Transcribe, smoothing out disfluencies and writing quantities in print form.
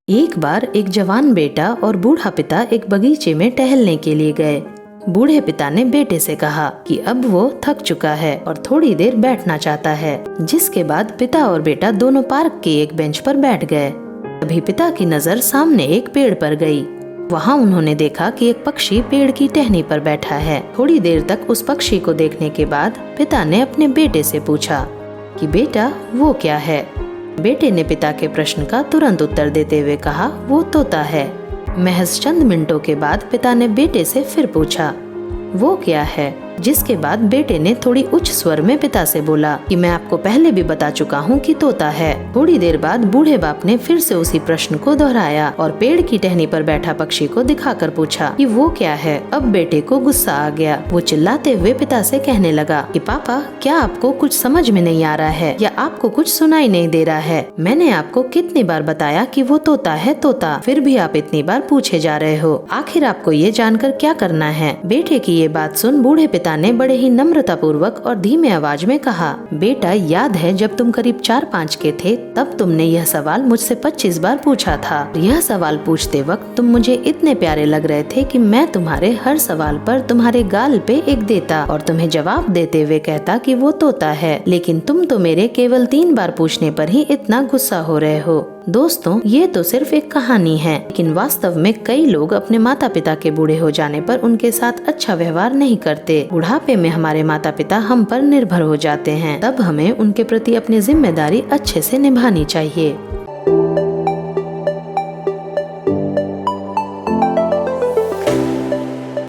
एक बार एक जवान बेटा और बूढ़ा पिता एक बगीचे में टहलने के लिए गए। बूढ़े पिता ने बेटे से कहा कि अब वो थक चुका है और थोड़ी देर बैठना चाहता है, जिसके बाद पिता और बेटा दोनों पार्क के एक बेंच पर बैठ गए। तभी पिता की नजर सामने एक पेड़ पर गई। वहाँ उन्होंने देखा कि एक पक्षी पेड़ की टहनी पर बैठा है। थोड़ी देर तक उस पक्षी को देखने के बाद पिता ने अपने बेटे से पूछा कि बेटा वो क्या है। बेटे ने पिता के प्रश्न का तुरंत उत्तर देते हुए कहा वो तोता है। महज चंद मिनटों के बाद पिता ने बेटे से फिर पूछा वो क्या है, जिसके बाद बेटे ने थोड़ी उच्च स्वर में पिता से बोला कि मैं आपको पहले भी बता चुका हूँ कि तोता है। थोड़ी देर बाद बूढ़े बाप ने फिर से उसी प्रश्न को दोहराया और पेड़ की टहनी पर बैठा पक्षी को दिखाकर पूछा कि वो क्या है। अब बेटे को गुस्सा आ गया। वो चिल्लाते हुए पिता से कहने लगा कि पापा, क्या आपको कुछ समझ में नहीं आ रहा है या आपको कुछ सुनाई नहीं दे रहा है? मैंने आपको कितनी बार बताया कि वो तोता है तोता, फिर भी आप इतनी बार पूछे जा रहे हो। आखिर आपको ये जानकर क्या करना है? बेटे की ये बात सुन बूढ़े पिता ने बड़े ही नम्रता पूर्वक और धीमे आवाज में कहा, बेटा याद है जब तुम करीब 4-5 के थे तब तुमने यह सवाल मुझसे 25 बार पूछा था। यह सवाल पूछते वक्त तुम मुझे इतने प्यारे लग रहे थे कि मैं तुम्हारे हर सवाल पर तुम्हारे गाल पे एक देता और तुम्हें जवाब देते हुए कहता कि वो तोता है, लेकिन तुम तो मेरे केवल 3 बार पूछने पर ही इतना गुस्सा हो रहे हो। दोस्तों, ये तो सिर्फ एक कहानी है, लेकिन वास्तव में कई लोग अपने माता पिता के बूढ़े हो जाने पर उनके साथ अच्छा व्यवहार नहीं करते। बुढ़ापे में हमारे माता पिता हम पर निर्भर हो जाते हैं, तब हमें उनके प्रति अपनी जिम्मेदारी अच्छे से निभानी चाहिए।